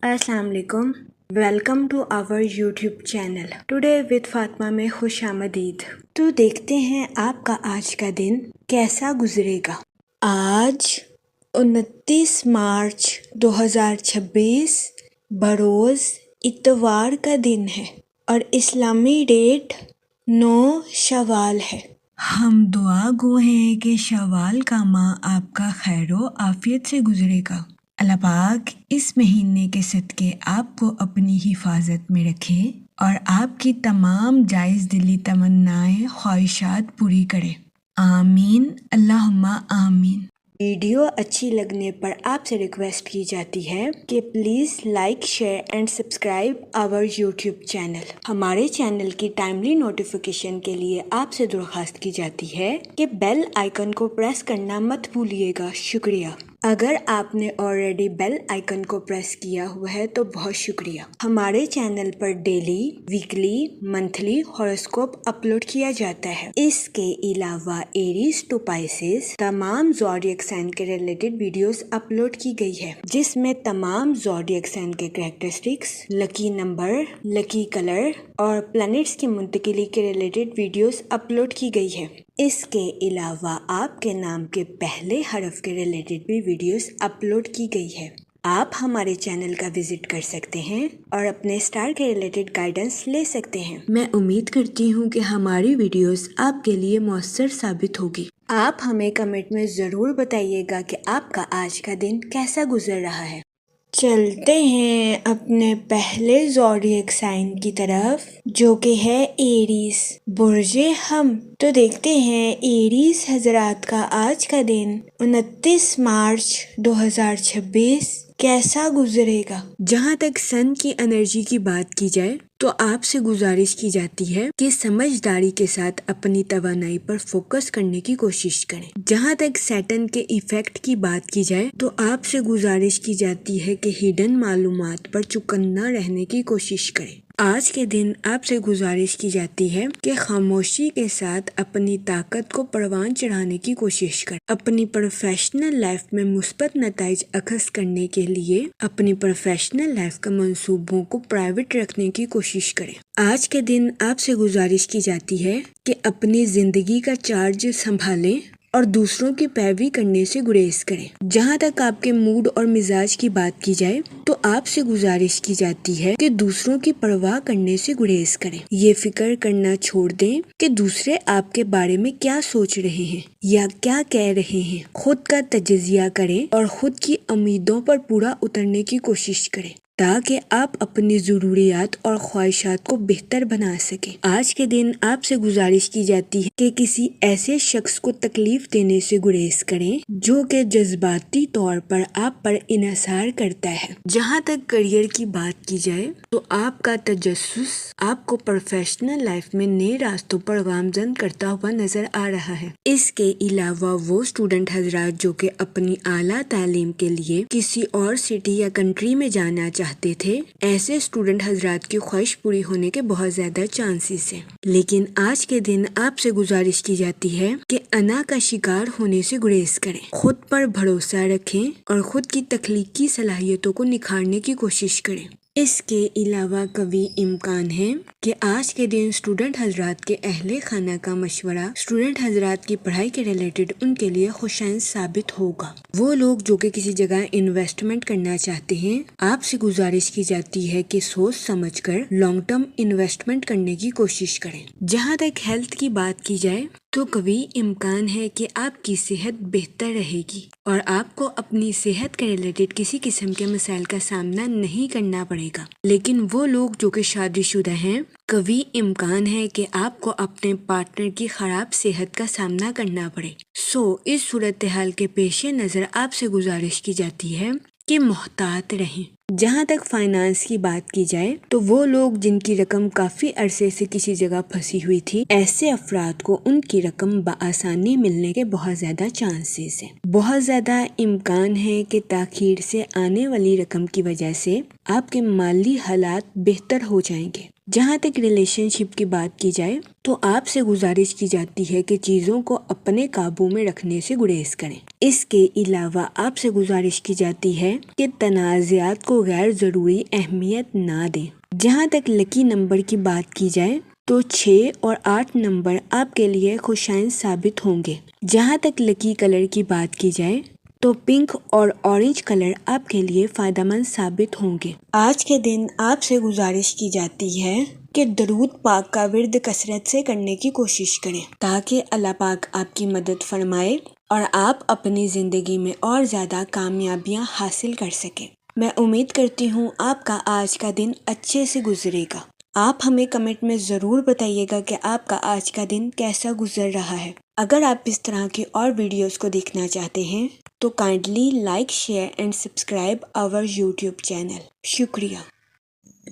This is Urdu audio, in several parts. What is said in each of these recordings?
السلام علیکم، welcome to our YouTube channel today with Fatima میں خوش آمدید۔ تو دیکھتے ہیں آپ کا آج کا دن کیسا گزرے گا۔ آج 29 مارچ 2026 بروز اتوار کا دن ہے اور اسلامی ڈیٹ 9 شوال ہے۔ ہم دعا گو ہیں کہ شوال کا ماہ آپ کا خیر و عافیت سے گزرے گا۔ اللہ پاک اس مہینے کے صدقے آپ کو اپنی حفاظت میں رکھے اور آپ کی تمام جائز دلی تمنائیں خواہشات پوری کرے، آمین اللہم آمین۔ ویڈیو اچھی لگنے پر آپ سے ریکویسٹ کی جاتی ہے کہ please like, share and subscribe our YouTube channel. ہمارے چینل کی ٹائملی نوٹیفیکیشن کے لیے آپ سے درخواست کی جاتی ہے کہ بیل آئیکن کو پریس کرنا مت بھولیے گا۔ شکریہ۔ اگر آپ نے آلریڈی بیل آئیکن کو پریس کیا ہوا ہے تو بہت شکریہ۔ ہمارے چینل پر daily, weekly, monthly horoscope upload کیا جاتا ہے۔ اس کے علاوہ ایریز ٹو پائسز تمام زوڈیک سائن کے ریلیٹڈ ویڈیوز اپلوڈ کی گئی ہے، جس میں تمام زوڈیک سائن کے کریکٹرسٹکس، لکی نمبر، لکی کلر اور پلانٹس کی منتقلی کے ریلیٹڈ ویڈیوز اپلوڈ کی گئی ہے۔ اس کے علاوہ آپ کے نام کے پہلے حرف کے ریلیٹڈ بھی ویڈیوز اپلوڈ کی گئی ہے۔ آپ ہمارے چینل کا وزٹ کر سکتے ہیں اور اپنے سٹار کے ریلیٹڈ گائیڈنس لے سکتے ہیں۔ میں امید کرتی ہوں کہ ہماری ویڈیوز آپ کے لیے مؤثر ثابت ہوگی۔ آپ ہمیں کمنٹ میں ضرور بتائیے گا کہ آپ کا آج کا دن کیسا گزر رہا ہے۔ چلتے ہیں اپنے پہلے زوڈیک سائن کی طرف، جو کہ ہے ایریز، برج ہم۔ تو دیکھتے ہیں ایریز حضرات کا آج کا دن 29 مارچ 2026 کیسا گزرے گا۔ جہاں تک سن کی انرجی کی بات کی جائے تو آپ سے گزارش کی جاتی ہے کہ سمجھداری کے ساتھ اپنی توانائی پر فوکس کرنے کی کوشش کریں۔ جہاں تک سیٹن کے ایفیکٹ کی بات کی جائے تو آپ سے گزارش کی جاتی ہے کہ ہڈن معلومات پر چوکنا رہنے کی کوشش کریں۔ آج کے دن آپ سے گزارش کی جاتی ہے کہ خاموشی کے ساتھ اپنی طاقت کو پروان چڑھانے کی کوشش کریں۔ اپنی پروفیشنل لائف میں مثبت نتائج اخذ کرنے کے لیے اپنی پروفیشنل لائف کا منصوبوں کو پرائیویٹ رکھنے کی کوشش کریں۔ آج کے دن آپ سے گزارش کی جاتی ہے کہ اپنی زندگی کا چارج سنبھالیں اور دوسروں کی پیروی کرنے سے گریز کریں۔ جہاں تک آپ کے موڈ اور مزاج کی بات کی جائے تو آپ سے گزارش کی جاتی ہے کہ دوسروں کی پرواہ کرنے سے گریز کریں۔ یہ فکر کرنا چھوڑ دیں کہ دوسرے آپ کے بارے میں کیا سوچ رہے ہیں یا کیا کہہ رہے ہیں۔ خود کا تجزیہ کریں اور خود کی امیدوں پر پورا اترنے کی کوشش کریں تاکہ آپ اپنی ضروریات اور خواہشات کو بہتر بنا سکیں۔ آج کے دن آپ سے گزارش کی جاتی ہے کہ کسی ایسے شخص کو تکلیف دینے سے گریز کریں جو کہ جذباتی طور پر آپ پر انحصار کرتا ہے۔ جہاں تک کریئر کی بات کی جائے تو آپ کا تجسس آپ کو پروفیشنل لائف میں نئے راستوں پر گامزن کرتا ہوا نظر آ رہا ہے۔ اس کے علاوہ وہ اسٹوڈنٹ حضرات جو کہ اپنی اعلیٰ تعلیم کے لیے کسی اور سٹی یا کنٹری میں جانا چاہتے تھے، ایسے اسٹوڈنٹ حضرات کی خواہش پوری ہونے کے بہت زیادہ چانسز ہیں۔ لیکن آج کے دن آپ سے گزارش کی جاتی ہے کہ انا کا شکار ہونے سے گریز کریں، خود پر بھروسہ رکھیں اور خود کی تخلیقی صلاحیتوں کو نکھارنے کی کوشش کریں۔ اس کے علاوہ قوی امکان ہے کہ آج کے دن اسٹوڈنٹ حضرات کے اہل خانہ کا مشورہ اسٹوڈنٹ حضرات کی پڑھائی کے ریلیٹڈ ان کے لیے خوشائند ثابت ہوگا۔ وہ لوگ جو کہ کسی جگہ انویسٹمنٹ کرنا چاہتے ہیں، آپ سے گزارش کی جاتی ہے کہ سوچ سمجھ کر لانگ ٹرم انویسٹمنٹ کرنے کی کوشش کریں۔ جہاں تک ہیلتھ کی بات کی جائے تو قوی امکان ہے کہ آپ کی صحت بہتر رہے گی اور آپ کو اپنی صحت کے ریلیٹڈ کسی قسم کے مسائل کا سامنا نہیں کرنا پڑے گا۔ لیکن وہ لوگ جو کہ شادی شدہ ہیں، قوی امکان ہے کہ آپ کو اپنے پارٹنر کی خراب صحت کا سامنا کرنا پڑے۔ اس صورتحال کے پیش نظر آپ سے گزارش کی جاتی ہے کہ محتاط رہیں۔ جہاں تک فائنانس کی بات کی جائے تو وہ لوگ جن کی رقم کافی عرصے سے کسی جگہ پھنسی ہوئی تھی، ایسے افراد کو ان کی رقم بآسانی ملنے کے بہت زیادہ چانسز ہیں۔ بہت زیادہ امکان ہے کہ تاخیر سے آنے والی رقم کی وجہ سے آپ کے مالی حالات بہتر ہو جائیں گے۔ جہاں تک ریلیشن شپ کی بات کی جائے تو آپ سے گزارش کی جاتی ہے کہ چیزوں کو اپنے قابو میں رکھنے سے گریز کریں۔ اس کے علاوہ آپ سے گزارش کی جاتی ہے کہ تنازعات کو غیر ضروری اہمیت نہ دیں۔ جہاں تک لکی نمبر کی بات کی جائے تو 6 اور 8 نمبر آپ کے لیے خوشائن ثابت ہوں گے۔ جہاں تک لکی کلر کی بات کی جائے تو پنک اور اورنج کلر آپ کے لیے فائدہ مند ثابت ہوں گے۔ آج کے دن آپ سے گزارش کی جاتی ہے کہ درود پاک کا ورد کثرت سے کرنے کی کوشش کریں تاکہ اللہ پاک آپ کی مدد فرمائے اور آپ اپنی زندگی میں اور زیادہ کامیابیاں حاصل کر سکیں۔ میں امید کرتی ہوں آپ کا آج کا دن اچھے سے گزرے گا۔ آپ ہمیں کمنٹ میں ضرور بتائیے گا کہ آپ کا آج کا دن کیسا گزر رہا ہے۔ اگر آپ اس طرح کی اور ویڈیوز کو دیکھنا چاہتے ہیں تو kindly like share and subscribe our YouTube channel. شکریہ۔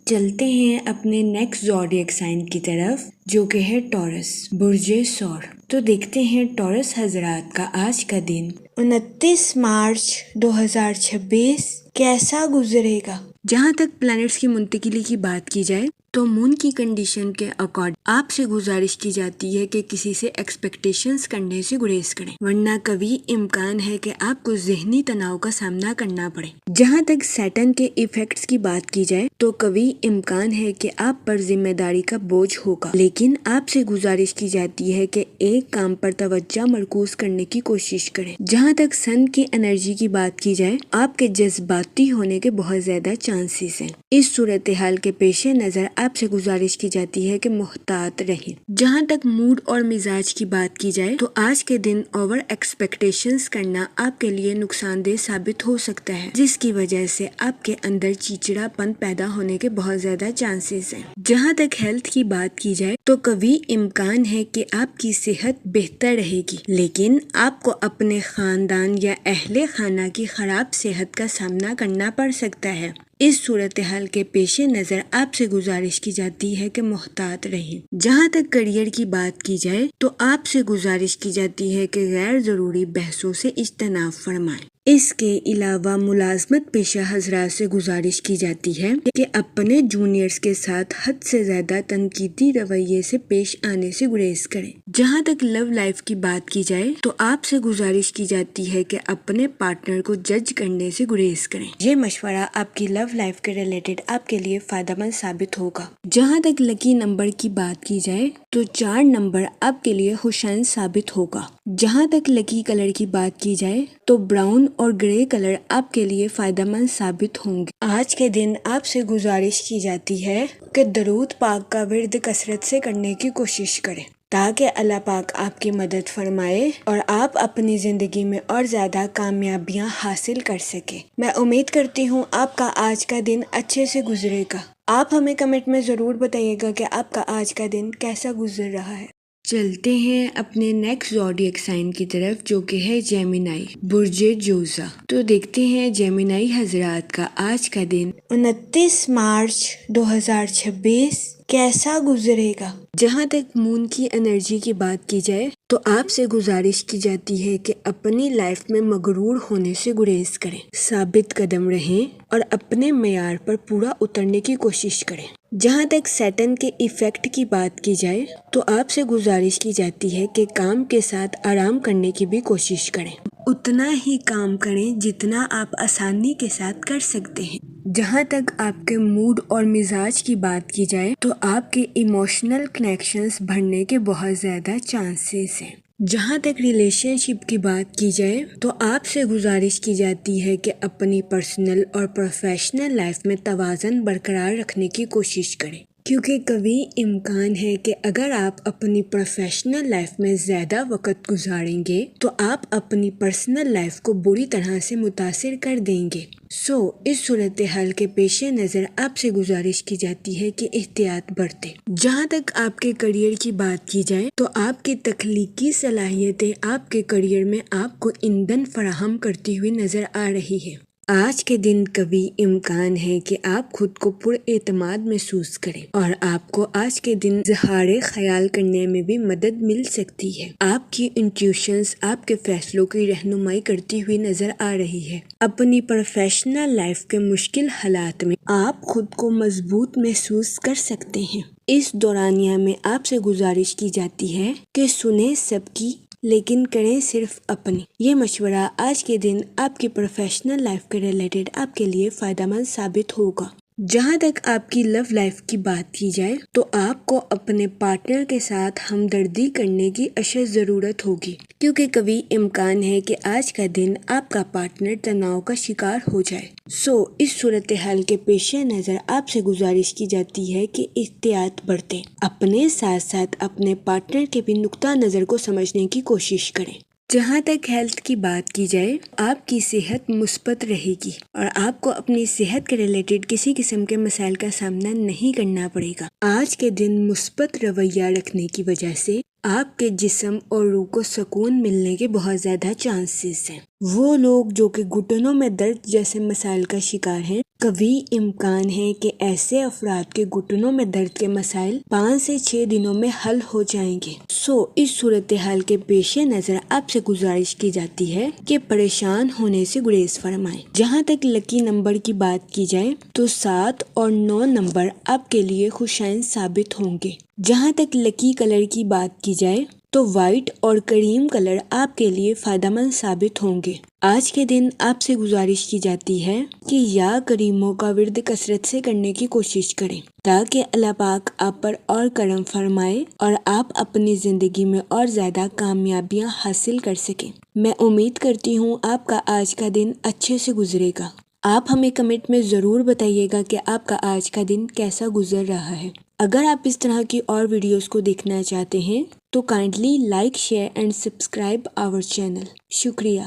چلتے ہیں اپنے نیکسٹ زوڈیک سائن کی طرف جو کہ ہے ٹورس، برج ثور۔ تو دیکھتے ہیں ٹورس حضرات کا آج کا دن 29 مارچ 2026 کیسا گزرے گا۔ جہاں تک پلانٹس کی منتقلی کی بات کی جائے تو مون کی کنڈیشن کے اکارڈنگ آپ سے گزارش کی جاتی ہے کہ کسی سے ایکسپیکٹیشنز کرنے سے گریز کریں، ورنہ کبھی امکان ہے کہ آپ کو ذہنی تناؤ کا سامنا کرنا پڑے۔ جہاں تک سیٹن کے ایفیکٹس کی بات کی جائے تو کبھی امکان ہے کہ آپ پر ذمہ داری کا بوجھ ہوگا، لیکن آپ سے گزارش کی جاتی ہے کہ ایک کام پر توجہ مرکوز کرنے کی کوشش کریں۔ جہاں تک سن کی انرجی کی بات کی جائے آپ کے جذباتی ہونے کے بہت زیادہ چانسز ہیں۔ اس صورتحال کے پیش نظر آپ سے گزارش کی جاتی ہے کہ محتاط رہیں۔ جہاں تک موڈ اور مزاج کی بات کی جائے تو آج کے دن اوور ایکسپیکٹیشنز کرنا آپ کے لیے نقصان دہ ثابت ہو سکتا ہے، جس کی وجہ سے آپ کے اندر چڑچڑا پن پیدا ہونے کے بہت زیادہ چانسز ہیں۔ جہاں تک ہیلتھ کی بات کی جائے تو کبھی امکان ہے کہ آپ کی صحت بہتر رہے گی، لیکن آپ کو اپنے خاندان یا اہل خانہ کی خراب صحت کا سامنا کرنا پڑ سکتا ہے۔ اس صورتحال کے پیش نظر آپ سے گزارش کی جاتی ہے کہ محتاط رہیں۔ جہاں تک کریئر کی بات کی جائے تو آپ سے گزارش کی جاتی ہے کہ غیر ضروری بحثوں سے اجتناب فرمائیں۔ اس کے علاوہ ملازمت پیشہ حضرات سے گزارش کی جاتی ہے کہ اپنے جونیئرز کے ساتھ حد سے زیادہ تنقیدی رویے سے پیش آنے سے گریز کریں۔ جہاں تک لو لائف کی بات کی جائے تو آپ سے گزارش کی جاتی ہے کہ اپنے پارٹنر کو جج کرنے سے گریز کریں۔ یہ مشورہ آپ کی لو لائف کے ریلیٹڈ آپ کے لیے فائدہ مند ثابت ہوگا۔ جہاں تک لکی نمبر کی بات کی جائے تو 4 نمبر آپ کے لیے خوشائن ثابت ہوگا۔ جہاں تک لکی کلر کی بات کی جائے تو براؤن اور گرے کلر آپ کے لیے فائدہ مند ثابت ہوں گے۔ آج کے دن آپ سے گزارش کی جاتی ہے کہ درود پاک کا ورد کثرت سے کرنے کی کوشش کریں تاکہ اللہ پاک آپ کی مدد فرمائے اور آپ اپنی زندگی میں اور زیادہ کامیابیاں حاصل کر سکیں۔ میں امید کرتی ہوں آپ کا آج کا دن اچھے سے گزرے گا۔ آپ ہمیں کمنٹ میں ضرور بتائیے گا کہ آپ کا آج کا دن کیسا گزر رہا ہے۔ چلتے ہیں اپنے نیکسٹ زوڈیک سائن کی طرف جو کہ ہے جیمینائی، برج جوزا۔ تو دیکھتے ہیں جیمینائی حضرات کا آج کا دن 29 مارچ 2026 کیسا گزرے گا۔ جہاں تک مون کی انرجی کی بات کی جائے تو آپ سے گزارش کی جاتی ہے کہ اپنی لائف میں مغرور ہونے سے گریز کریں، ثابت قدم رہیں اور اپنے معیار پر پورا اترنے کی کوشش کریں۔ جہاں تک سیٹن کے ایفیکٹ کی بات کی جائے تو آپ سے گزارش کی جاتی ہے کہ کام کے ساتھ آرام کرنے کی بھی کوشش کریں، اتنا ہی کام کریں جتنا آپ آسانی کے ساتھ کر سکتے ہیں۔ جہاں تک آپ کے موڈ اور مزاج کی بات کی جائے تو آپ کے ایموشنل کنیکشنز بڑھنے کے بہت زیادہ چانسز ہیں۔ جہاں تک ریلیشن شپ کی بات کی جائے تو آپ سے گزارش کی جاتی ہے کہ اپنی پرسنل اور پروفیشنل لائف میں توازن برقرار رکھنے کی کوشش کریں، کیونکہ کبھی امکان ہے کہ اگر آپ اپنی پروفیشنل لائف میں زیادہ وقت گزاریں گے تو آپ اپنی پرسنل لائف کو بری طرح سے متاثر کر دیں گے۔ اس صورتحال کے پیش نظر آپ سے گزارش کی جاتی ہے کہ احتیاط برتیں۔ جہاں تک آپ کے کریئر کی بات کی جائے تو آپ کی تخلیقی صلاحیتیں آپ کے کریئر میں آپ کو ایندھن فراہم کرتی ہوئی نظر آ رہی ہے۔ آج کے دن کبھی امکان ہے کہ آپ خود کو پر اعتماد محسوس کریں اور آپ کو آج کے دن اظہار خیال کرنے میں بھی مدد مل سکتی ہے۔ آپ کی انٹیوشنز آپ کے فیصلوں کی رہنمائی کرتی ہوئی نظر آ رہی ہے۔ اپنی پروفیشنل لائف کے مشکل حالات میں آپ خود کو مضبوط محسوس کر سکتے ہیں۔ اس دورانیہ میں آپ سے گزارش کی جاتی ہے کہ سنیں سب کی لیکن کریں صرف اپنی۔ یہ مشورہ آج کے دن آپ کی پروفیشنل لائف کے ریلیٹڈ آپ کے لیے فائدہ مند ثابت ہوگا۔ جہاں تک آپ کی لو لائف کی بات کی جائے تو آپ کو اپنے پارٹنر کے ساتھ ہمدردی کرنے کی اشد ضرورت ہوگی، کیونکہ کبھی امکان ہے کہ آج کا دن آپ کا پارٹنر تناؤ کا شکار ہو جائے۔ اس صورتحال کے پیش نظر آپ سے گزارش کی جاتی ہے کہ احتیاط برتیں، اپنے ساتھ ساتھ اپنے پارٹنر کے بھی نقطہ نظر کو سمجھنے کی کوشش کریں۔ جہاں تک ہیلتھ کی بات کی جائے، آپ کی صحت مثبت رہے گی اور آپ کو اپنی صحت کے ریلیٹڈ کسی قسم کے مسائل کا سامنا نہیں کرنا پڑے گا۔ آج کے دن مثبت رویہ رکھنے کی وجہ سے آپ کے جسم اور روح کو سکون ملنے کے بہت زیادہ چانسز ہیں۔ وہ لوگ جو کہ گھٹنوں میں درد جیسے مسائل کا شکار ہیں، کبھی امکان ہے کہ ایسے افراد کے گھٹنوں میں درد کے مسائل 5 سے 6 دنوں میں حل ہو جائیں گے۔ اس صورتحال کے پیش نظر آپ سے گزارش کی جاتی ہے کہ پریشان ہونے سے گریز فرمائیں۔ جہاں تک لکی نمبر کی بات کی جائے تو 7 اور 9 نمبر آپ کے لیے خوشائن ثابت ہوں گے۔ جہاں تک لکی کلر کی بات کی جائے تو وائٹ اور کریم کلر آپ کے لیے فائدہ مند ثابت ہوں گے۔ آج کے دن آپ سے گزارش کی جاتی ہے کہ یا کریموں کا ورد کثرت سے کرنے کی کوشش کریں تاکہ اللہ پاک آپ پر اور کرم فرمائے اور آپ اپنی زندگی میں اور زیادہ کامیابیاں حاصل کر سکیں۔ میں امید کرتی ہوں آپ کا آج کا دن اچھے سے گزرے گا۔ آپ ہمیں کمنٹ میں ضرور بتائیے گا کہ آپ کا آج کا دن کیسا گزر رہا ہے۔ اگر آپ اس طرح کی اور ویڈیوز کو دیکھنا چاہتے ہیں تو kindly like, share and subscribe our channel. شکریہ۔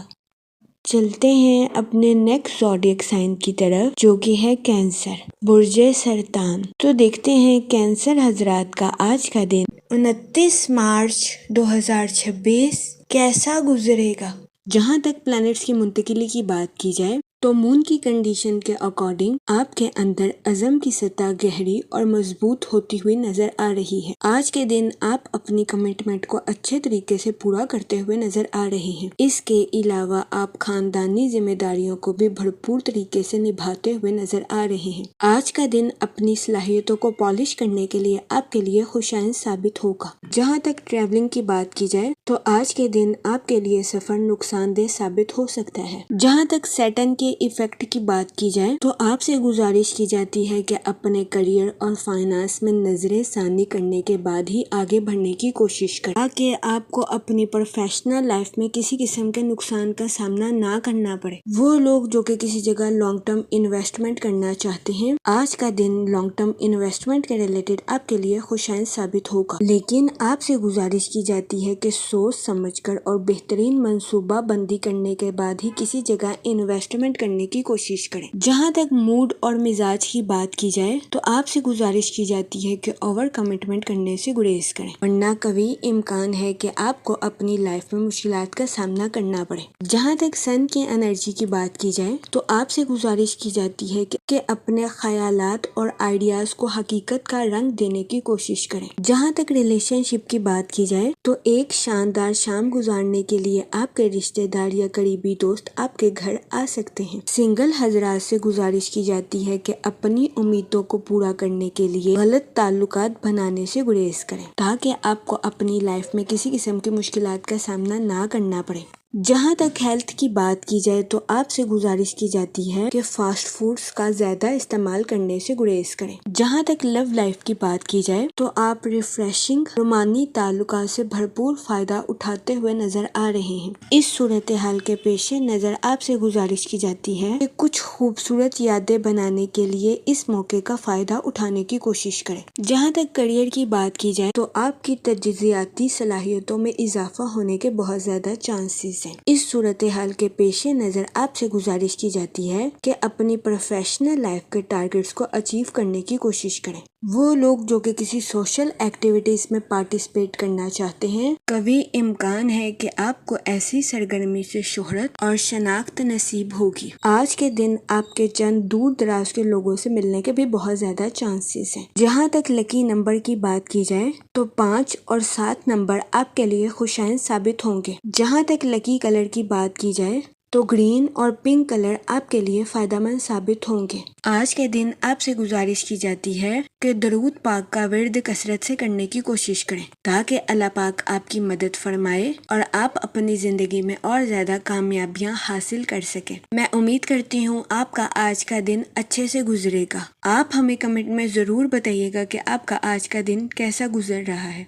چلتے ہیں اپنے نیکسٹ زوڈیک سائن کی طرف، جو کہ ہے کینسر، برج سرطان۔ تو دیکھتے ہیں کینسر حضرات کا آج کا دن 29 مارچ 2026 کیسا گزرے گا۔ جہاں تک پلانٹس کی منتقلی کی بات کی جائے تو مون کی کنڈیشن کے اکارڈنگ آپ کے اندر عزم کی سطح گہری اور مضبوط ہوتی ہوئی نظر آ رہی ہے۔ آج کے دن آپ اپنی کمٹمنٹ کو اچھے طریقے سے پورا کرتے ہوئے نظر آ رہے ہیں۔ اس کے علاوہ آپ خاندانی ذمہ داریوں کو بھی بھرپور طریقے سے نبھاتے ہوئے نظر آ رہے ہیں۔ آج کا دن اپنی صلاحیتوں کو پالش کرنے کے لیے آپ کے لیے خوشائن ثابت ہوگا۔ جہاں تک ٹریولنگ کی بات کی جائے تو آج کے دن آپ کے لیے سفر نقصان دہ ثابت ہو سکتا ہے۔ جہاں تک سیٹن کے ایفیکٹ کی بات کی جائے تو آپ سے گزارش کی جاتی ہے کہ اپنے کریئر اور فائنانس میں نظر ثانی کرنے کے بعد ہی آگے بڑھنے کی کوشش کریں تاکہ آپ کو اپنی پروفیشنل لائف میں کسی قسم کے نقصان کا سامنا نہ کرنا پڑے۔ وہ لوگ جو کہ کسی جگہ لانگ ٹرم انویسٹمنٹ کرنا چاہتے ہیں، آج کا دن لانگ ٹرم انویسٹمنٹ کے ریلیٹڈ آپ کے لیے خوشائن ثابت ہوگا، لیکن آپ سے گزارش کی جاتی ہے کہ سوچ سمجھ کر اور بہترین منصوبہ بندی کرنے کے بعد ہی کسی جگہ انویسٹمنٹ کرنے کی کوشش کریں۔ جہاں تک موڈ اور مزاج کی بات کی جائے تو آپ سے گزارش کی جاتی ہے کہ اوور کمٹمنٹ کرنے سے گریز کریں، ورنہ کبھی امکان ہے کہ آپ کو اپنی لائف میں مشکلات کا سامنا کرنا پڑے۔ جہاں تک سن کی انرجی کی بات کی جائے تو آپ سے گزارش کی جاتی ہے کہ اپنے خیالات اور آئیڈیاز کو حقیقت کا رنگ دینے کی کوشش کریں۔ جہاں تک ریلیشن شپ کی بات کی جائے تو ایک شاندار شام گزارنے کے لیے آپ کے رشتہ دار یا قریبی دوست آپ کے گھر آ سکتے ہیں۔ سنگل حضرات سے گزارش کی جاتی ہے کہ اپنی امیدوں کو پورا کرنے کے لیے غلط تعلقات بنانے سے گریز کریں تاکہ آپ کو اپنی لائف میں کسی قسم کی مشکلات کا سامنا نہ کرنا پڑے۔ جہاں تک ہیلتھ کی بات کی جائے تو آپ سے گزارش کی جاتی ہے کہ فاسٹ فوڈز کا زیادہ استعمال کرنے سے گریز کریں۔ جہاں تک لو لائف کی بات کی جائے تو آپ ریفریشنگ رومانی تعلقات سے بھرپور فائدہ اٹھاتے ہوئے نظر آ رہے ہیں۔ اس صورتحال کے پیش نظر آپ سے گزارش کی جاتی ہے کہ کچھ خوبصورت یادیں بنانے کے لیے اس موقع کا فائدہ اٹھانے کی کوشش کریں۔ جہاں تک کریئر کی بات کی جائے تو آپ کی تجزیاتی صلاحیتوں میں اضافہ ہونے کے بہت زیادہ چانسز ہیں۔ اس صورتحال کے پیش نظر آپ سے گزارش کی جاتی ہے کہ اپنی پروفیشنل لائف کے ٹارگٹس کو اچیو کرنے کی کوشش کریں۔ وہ لوگ جو کہ کسی سوشل ایکٹیویٹیز میں پارٹیسپیٹ کرنا چاہتے ہیں، کبھی امکان ہے کہ آپ کو ایسی سرگرمی سے شہرت اور شناخت نصیب ہوگی۔ آج کے دن آپ کے چند دور دراز کے لوگوں سے ملنے کے بھی بہت زیادہ چانسز ہیں۔ جہاں تک لکی نمبر کی بات کی جائے تو 5 اور 7 نمبر آپ کے لیے خوشائن ثابت ہوں گے۔ جہاں تک لکی کلر کی بات کی جائے تو گرین اور پنک کلر آپ کے لیے فائدہ مند ثابت ہوں گے۔ آج کے دن آپ سے گزارش کی جاتی ہے کہ درود پاک کا ورد کثرت سے کرنے کی کوشش کریں تاکہ اللہ پاک آپ کی مدد فرمائے اور آپ اپنی زندگی میں اور زیادہ کامیابیاں حاصل کر سکیں۔ میں امید کرتی ہوں آپ کا آج کا دن اچھے سے گزرے گا۔ آپ ہمیں کمنٹ میں ضرور بتائیے گا کہ آپ کا آج کا دن کیسا گزر رہا ہے۔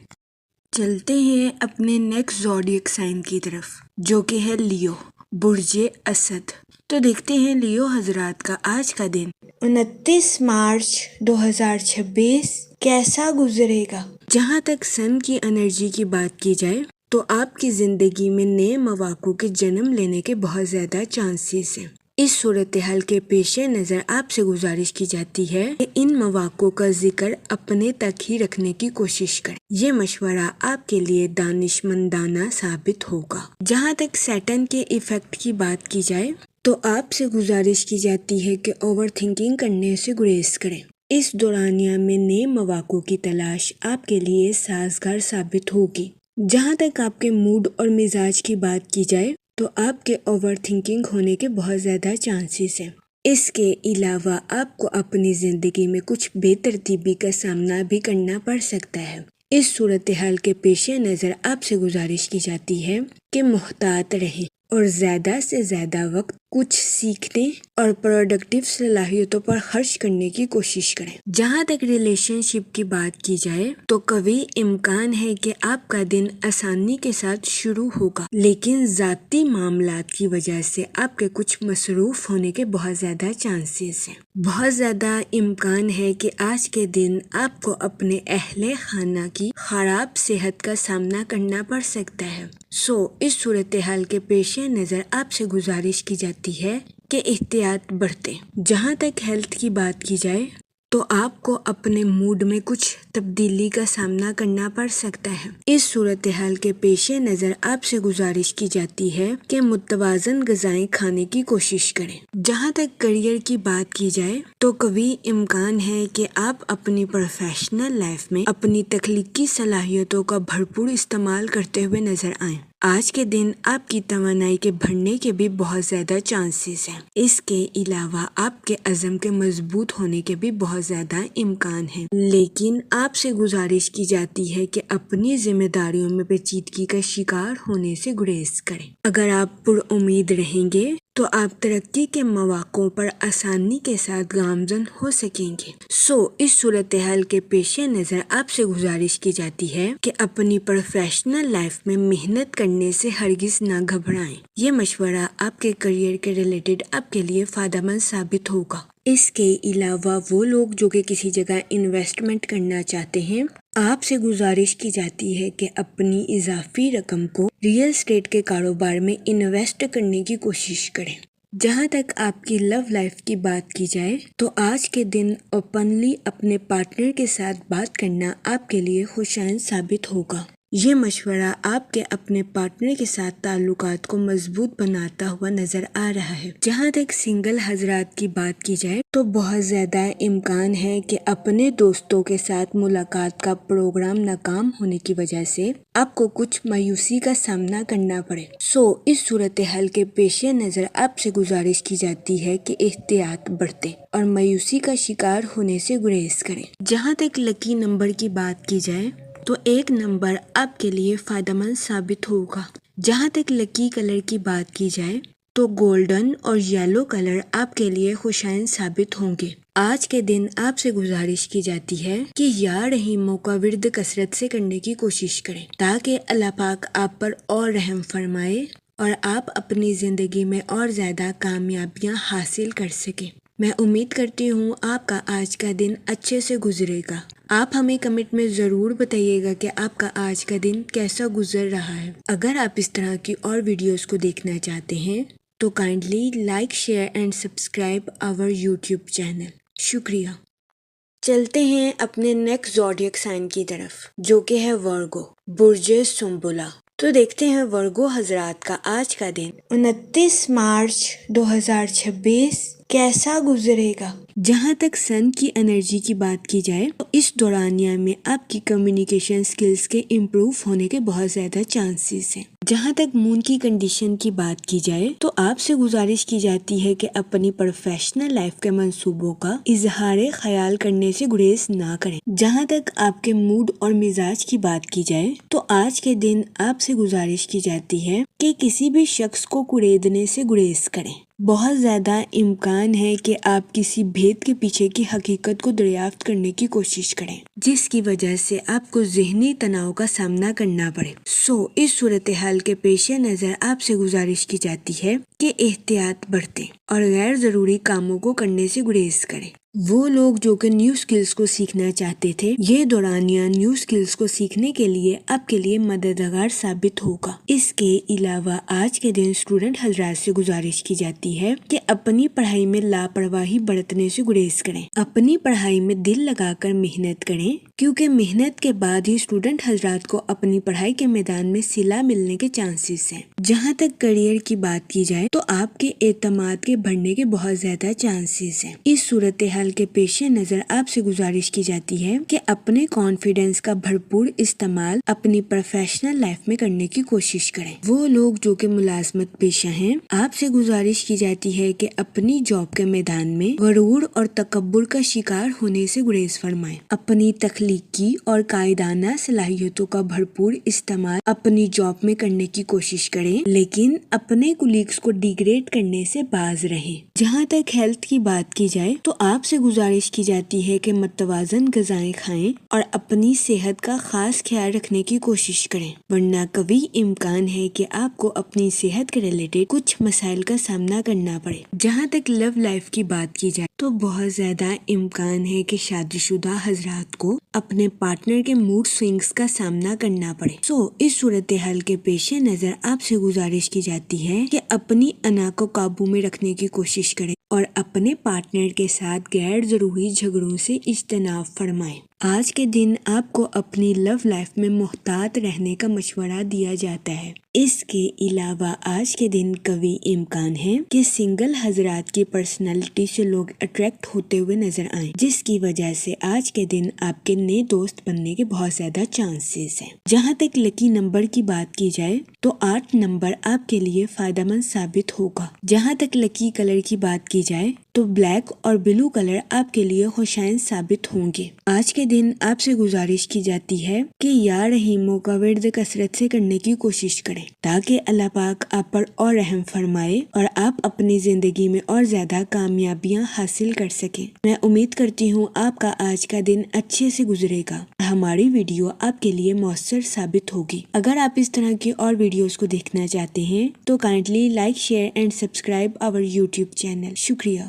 چلتے ہیں اپنے نیکسٹ زوڈیک سائن کی طرف، جو کہ ہے لیو، برج اسد۔ تو دیکھتے ہیں لیو حضرات کا آج کا دن 29 مارچ 2026 کیسا گزرے گا۔ جہاں تک سن کی انرجی کی بات کی جائے تو آپ کی زندگی میں نئے مواقع کے جنم لینے کے بہت زیادہ چانسز ہیں۔ اس صورتحال کے پیش نظر آپ سے گزارش کی جاتی ہے کہ ان مواقع کا ذکر اپنے تک ہی رکھنے کی کوشش کریں۔ یہ مشورہ آپ کے لیے دانش مندانہ ثابت ہوگا۔ جہاں تک سیٹن کے ایفیکٹ کی بات کی جائے تو آپ سے گزارش کی جاتی ہے کہ اوور تھنکنگ کرنے سے گریز کریں۔ اس دورانیہ میں نئے مواقع کی تلاش آپ کے لیے سازگار ثابت ہوگی۔ جہاں تک آپ کے موڈ اور مزاج کی بات کی جائے تو آپ کے اوور تھنکنگ ہونے کے بہت زیادہ چانسز ہیں۔ اس کے علاوہ آپ کو اپنی زندگی میں کچھ بے ترتیبی کا سامنا بھی کرنا پڑ سکتا ہے۔ اس صورتحال کے پیش نظر آپ سے گزارش کی جاتی ہے کہ محتاط رہیں اور زیادہ سے زیادہ وقت کچھ سیکھنے اور پروڈکٹیو صلاحیتوں پر خرچ کرنے کی کوشش کریں۔ جہاں تک ریلیشن شپ کی بات کی جائے تو قوی امکان ہے کہ آپ کا دن آسانی کے ساتھ شروع ہوگا، لیکن ذاتی معاملات کی وجہ سے آپ کے کچھ مصروف ہونے کے بہت زیادہ چانسز ہیں۔ بہت زیادہ امکان ہے کہ آج کے دن آپ کو اپنے اہل خانہ کی خراب صحت کا سامنا کرنا پڑ سکتا ہے۔ اس صورتحال کے پیش نظر آپ سے گزارش کی جاتی ہے کہ احتیاط برتیں۔ جہاں تک ہیلتھ کی بات کی جائے تو آپ کو اپنے موڈ میں کچھ تبدیلی کا سامنا کرنا پڑ سکتا ہے۔ اس صورتحال کے پیش نظر آپ سے گزارش کی جاتی ہے کہ متوازن غذائیں کھانے کی کوشش کریں۔ جہاں تک کریئر کی بات کی جائے تو قوی امکان ہے کہ آپ اپنی پروفیشنل لائف میں اپنی تخلیقی صلاحیتوں کا بھرپور استعمال کرتے ہوئے نظر آئیں۔ آج کے دن آپ کی توانائی کے بڑھنے کے بھی بہت زیادہ چانسز ہیں۔ اس کے علاوہ آپ کے عزم کے مضبوط ہونے کے بھی بہت زیادہ امکان ہیں، لیکن آپ سے گزارش کی جاتی ہے کہ اپنی ذمہ داریوں میں پیچیدگی کا شکار ہونے سے گریز کریں۔ اگر آپ پر امید رہیں گے تو آپ ترقی کے مواقع پر آسانی کے ساتھ گامزن ہو سکیں گے۔ اس صورتحال کے پیش نظر آپ سے گزارش کی جاتی ہے کہ اپنی پروفیشنل لائف میں محنت کرنے سے ہرگز نہ گھبرائیں۔ یہ مشورہ آپ کے کریئر کے ریلیٹڈ آپ کے لیے فائدہ مند ثابت ہوگا۔ اس کے علاوہ وہ لوگ جو کہ کسی جگہ انویسٹمنٹ کرنا چاہتے ہیں، آپ سے گزارش کی جاتی ہے کہ اپنی اضافی رقم کو ریئل اسٹیٹ کے کاروبار میں انویسٹ کرنے کی کوشش کریں۔ جہاں تک آپ کی لو لائف کی بات کی جائے تو آج کے دن اوپنلی اپنے پارٹنر کے ساتھ بات کرنا آپ کے لیے خوشائن ثابت ہوگا۔ یہ مشورہ آپ کے اپنے پارٹنر کے ساتھ تعلقات کو مضبوط بناتا ہوا نظر آ رہا ہے۔ جہاں تک سنگل حضرات کی بات کی جائے تو بہت زیادہ امکان ہے کہ اپنے دوستوں کے ساتھ ملاقات کا پروگرام ناکام ہونے کی وجہ سے آپ کو کچھ مایوسی کا سامنا کرنا پڑے۔ اس صورتحال کے پیش نظر آپ سے گزارش کی جاتی ہے کہ احتیاط برتیں اور مایوسی کا شکار ہونے سے گریز کریں۔ جہاں تک لکی نمبر کی بات کی جائے تو 1 نمبر آپ کے لیے فائدہ مند ثابت ہوگا۔ جہاں تک لکی کلر کی بات کی جائے تو گولڈن اور یلو کلر آپ کے لیے خوشائن ثابت ہوں گے۔ آج کے دن آپ سے گزارش کی جاتی ہے کہ یا رحیموں کا ورد کثرت سے کرنے کی کوشش کریں تاکہ اللہ پاک آپ پر اور رحم فرمائے اور آپ اپنی زندگی میں اور زیادہ کامیابیاں حاصل کر سکیں۔ میں امید کرتی ہوں آپ کا آج کا دن اچھے سے گزرے گا۔ آپ ہمیں کمنٹ میں ضرور بتائیے گا کہ آپ کا آج کا دن کیسا گزر رہا ہے۔ اگر آپ اس طرح کی اور ویڈیوز کو دیکھنا چاہتے ہیں تو kindly like, share and subscribe our YouTube channel. شکریہ۔ چلتے ہیں اپنے نیکسٹ زوڈیک سائن کی طرف جو کہ ہے ورگو، برج سنبلا۔ تو دیکھتے ہیں ورگو حضرات کا آج کا دن 29 مارچ 2026 کیسا گزرے گا۔ جہاں تک سن کی انرجی کی بات کی جائے تو اس دورانیہ میں آپ کی کمیونیکیشن سکلز کے امپروو ہونے کے بہت زیادہ چانسز ہیں۔ جہاں تک مون کی کنڈیشن کی بات کی جائے تو آپ سے گزارش کی جاتی ہے کہ اپنی پروفیشنل لائف کے منصوبوں کا اظہار خیال کرنے سے گریز نہ کریں۔ جہاں تک آپ کے موڈ اور مزاج کی بات کی جائے تو آج کے دن آپ سے گزارش کی جاتی ہے کہ کسی بھی شخص کو کریدنے سے گریز کریں۔ بہت زیادہ امکان ہے کہ آپ کسی بھید کے پیچھے کی حقیقت کو دریافت کرنے کی کوشش کریں جس کی وجہ سے آپ کو ذہنی تناؤ کا سامنا کرنا پڑے۔ اس صورتحال کے پیش نظر آپ سے گزارش کی جاتی ہے کہ احتیاط برتیں اور غیر ضروری کاموں کو کرنے سے گریز کریں۔ وہ لوگ جو کہ نیو سکلز کو سیکھنا چاہتے تھے، یہ دورانیہ نیو سکلز کو سیکھنے کے لیے آپ کے لیے مددگار ثابت ہوگا۔ اس کے علاوہ آج کے دن اسٹوڈنٹ حضرات سے گزارش کی جاتی ہے کہ اپنی پڑھائی میں لاپرواہی برتنے سے گریز کریں۔ اپنی پڑھائی میں دل لگا کر محنت کریں کیونکہ محنت کے بعد ہی اسٹوڈنٹ حضرات کو اپنی پڑھائی کے میدان میں صلہ ملنے کے چانسز ہیں۔ جہاں تک کریئر کی بات کی جائے تو آپ کے اعتماد کے بڑھنے کے بہت زیادہ چانسز ہیں۔ اس صورتحال کے پیش نظر آپ سے گزارش کی جاتی ہے کہ اپنے کانفیڈنس کا بھرپور استعمال اپنی پروفیشنل لائف میں کرنے کی کوشش کریں۔ وہ لوگ جو کہ ملازمت پیشہ ہیں، آپ سے گزارش کی جاتی ہے کہ اپنی جاب کے میدان میں غرور اور تکبر کا شکار ہونے سے گریز فرمائیں۔ اپنی تخلیقی اور قائدانہ صلاحیتوں کا بھرپور استعمال اپنی جاب میں کرنے کی کوشش کریں لیکن اپنے کولیگز کو ڈیگریڈ کرنے سے باز رہیں۔ جہاں تک ہیلتھ کی بات کی جائے تو آپ سے گزارش کی جاتی ہے کہ متوازن غذائیں کھائیں اور اپنی صحت کا خاص خیال رکھنے کی کوشش کریں ورنہ قوی امکان ہے کہ آپ کو اپنی صحت کے ریلیٹڈ کچھ مسائل کا سامنا کرنا پڑے۔ جہاں تک لو لائف کی بات کی جائے تو بہت زیادہ امکان ہے کہ شادی شدہ حضرات کو اپنے پارٹنر کے موڈ سوئنگز کا سامنا کرنا پڑے۔ اس صورتحال کے پیش نظر آپ سے گزارش کی جاتی ہے کہ اپنی انا کو قابو میں رکھنے کی کوشش کریں اور اپنے پارٹنر کے ساتھ غیر ضروری جھگڑوں سے اجتناب فرمائیں۔ آج کے دن آپ کو اپنی لو لائف میں محتاط رہنے کا مشورہ دیا جاتا ہے۔ اس کے علاوہ آج کے دن قوی امکان ہے کہ سنگل حضرات کی پرسنالٹی سے لوگ اٹریکٹ ہوتے ہوئے نظر آئیں جس کی وجہ سے آج کے دن آپ کے نئے دوست بننے کے بہت زیادہ چانسز ہیں۔ جہاں تک لکی نمبر کی بات کی جائے تو 8 نمبر آپ کے لیے فائدہ مند ثابت ہوگا۔ جہاں تک لکی کلر کی بات کی جائے تو بلیک اور بلو کلر آپ کے لیے خوشائن ثابت ہوں گے۔ آج کے دن آپ سے گزارش کی جاتی ہے کہ یا رحیموں کا ورد کثرت سے کرنے کی کوشش کریں تاکہ اللہ پاک آپ پر اور رحم فرمائے اور آپ اپنی زندگی میں اور زیادہ کامیابیاں حاصل کر سکیں۔ میں امید کرتی ہوں آپ کا آج کا دن اچھے سے گزرے گا۔ ہماری ویڈیو آپ کے لیے مؤثر ثابت ہوگی۔ اگر آپ اس طرح کی اور ویڈیوز کو دیکھنا چاہتے ہیں تو kindly like, share and subscribe our YouTube channel. شکریہ۔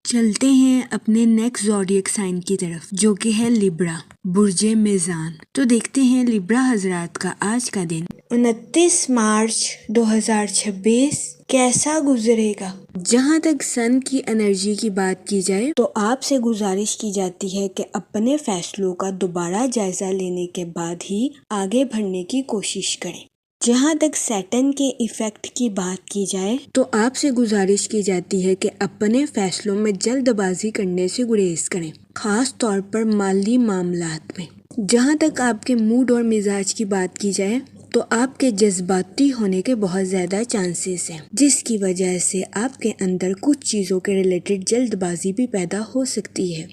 چلتے ہیں اپنے نیکسٹ زوڈیک سائن کی طرف جو کہ ہے لیبرا، برج میزان۔ تو دیکھتے ہیں لیبرا حضرات کا آج کا دن 29 مارچ 2026 کیسا گزرے گا۔ جہاں تک سن کی انرجی کی بات کی جائے تو آپ سے گزارش کی جاتی ہے کہ اپنے فیصلوں کا دوبارہ جائزہ لینے کے بعد ہی آگے بڑھنے کی کوشش کریں۔ جہاں تک سیٹن کے ایفیکٹ کی بات کی جائے تو آپ سے گزارش کی جاتی ہے کہ اپنے فیصلوں میں جلد بازی کرنے سے گریز کریں، خاص طور پر مالی معاملات میں۔ جہاں تک آپ کے موڈ اور مزاج کی بات کی جائے تو آپ کے جذباتی ہونے کے بہت زیادہ چانسز ہیں جس کی وجہ سے آپ کے اندر کچھ چیزوں کے ریلیٹڈ جلد بازی بھی پیدا ہو سکتی ہے۔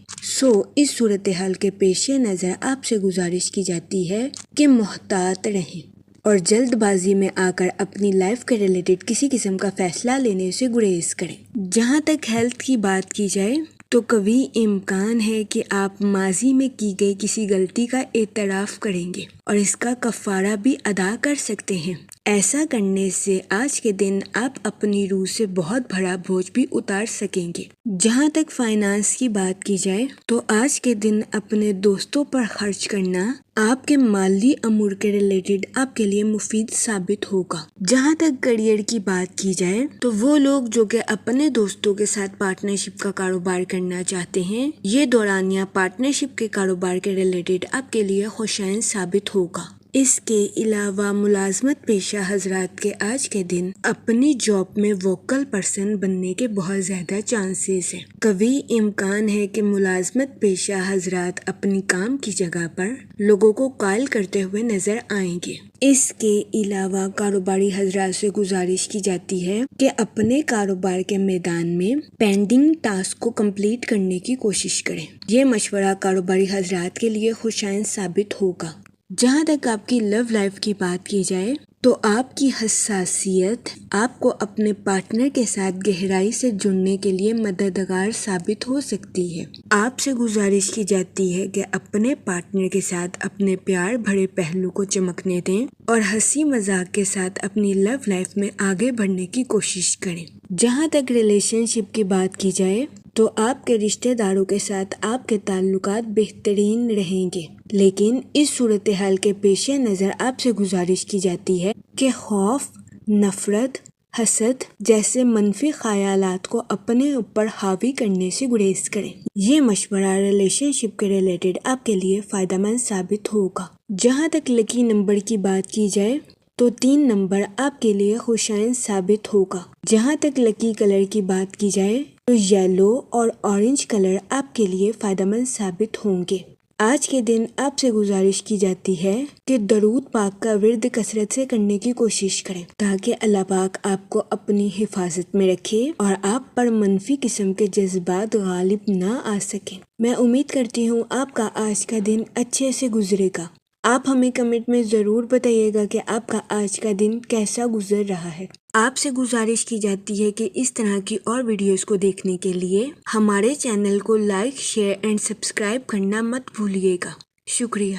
اس صورتحال کے پیش نظر آپ سے گزارش کی جاتی ہے کہ محتاط رہیں اور جلد بازی میں آ کر اپنی لائف کے ریلیٹڈ کسی قسم کا فیصلہ لینے سے گریز کریں۔ جہاں تک ہیلتھ کی بات کی جائے تو قوی امکان ہے کہ آپ ماضی میں کی گئی کسی غلطی کا اعتراف کریں گے اور اس کا کفارہ بھی ادا کر سکتے ہیں۔ ایسا کرنے سے آج کے دن آپ اپنی روح سے بہت بڑا بوجھ بھی اتار سکیں گے۔ جہاں تک فائنانس کی بات کی جائے تو آج کے دن اپنے دوستوں پر خرچ کرنا آپ کے مالی امور کے ریلیٹڈ آپ کے لیے مفید ثابت ہوگا۔ جہاں تک کریئر کی بات کی جائے تو وہ لوگ جو کہ اپنے دوستوں کے ساتھ پارٹنرشپ کا کاروبار کرنا چاہتے ہیں، یہ دورانیہ پارٹنرشپ کے کاروبار کے ریلیٹڈ آپ کے لیے خوشائن ثابت ہوگا۔ اس کے علاوہ ملازمت پیشہ حضرات کے آج کے دن اپنی جاب میں ووکل پرسن بننے کے بہت زیادہ چانسز ہیں۔ کبھی امکان ہے کہ ملازمت پیشہ حضرات اپنی کام کی جگہ پر لوگوں کو قائل کرتے ہوئے نظر آئیں گے۔ اس کے علاوہ کاروباری حضرات سے گزارش کی جاتی ہے کہ اپنے کاروبار کے میدان میں پینڈنگ ٹاسک کو کمپلیٹ کرنے کی کوشش کریں۔ یہ مشورہ کاروباری حضرات کے لیے خوشائن ثابت ہوگا۔ جہاں تک آپ کی لو لائف کی بات کی جائے تو آپ کی حساسیت آپ کو اپنے پارٹنر کے ساتھ گہرائی سے جڑنے کے لیے مددگار ثابت ہو سکتی ہے۔ آپ سے گزارش کی جاتی ہے کہ اپنے پارٹنر کے ساتھ اپنے پیار بھرے پہلو کو چمکنے دیں اور ہنسی مذاق کے ساتھ اپنی لو لائف میں آگے بڑھنے کی کوشش کریں۔ جہاں تک ریلیشن شپ کی بات کی جائے تو آپ کے رشتہ داروں کے ساتھ آپ کے تعلقات بہترین رہیں گے، لیکن اس صورتحال کے پیش نظر آپ سے گزارش کی جاتی ہے کہ خوف، نفرت، حسد جیسے منفی خیالات کو اپنے اوپر حاوی کرنے سے گریز کریں۔ یہ مشورہ ریلیشن شپ کے ریلیٹڈ آپ کے لیے فائدہ مند ثابت ہوگا۔ جہاں تک لکی نمبر کی بات کی جائے تو 3 نمبر آپ کے لیے خوشائن ثابت ہوگا۔ جہاں تک لکی کلر کی بات کی جائے تو یلو اور اورنج کلر آپ کے لیے فائدہ مند ثابت ہوں گے۔ آج کے دن آپ سے گزارش کی جاتی ہے کہ درود پاک کا ورد کثرت سے کرنے کی کوشش کریں تاکہ اللہ پاک آپ کو اپنی حفاظت میں رکھے اور آپ پر منفی قسم کے جذبات غالب نہ آ سکیں۔ میں امید کرتی ہوں آپ کا آج کا دن اچھے سے گزرے گا۔ آپ ہمیں کمنٹ میں ضرور بتائیے گا کہ آپ کا آج کا دن کیسا گزر رہا ہے۔ آپ سے گزارش کی جاتی ہے کہ اس طرح کی اور ویڈیوز کو دیکھنے کے لیے ہمارے چینل کو لائک، شیئر اینڈ سبسکرائب کرنا مت بھولیے گا۔ شکریہ۔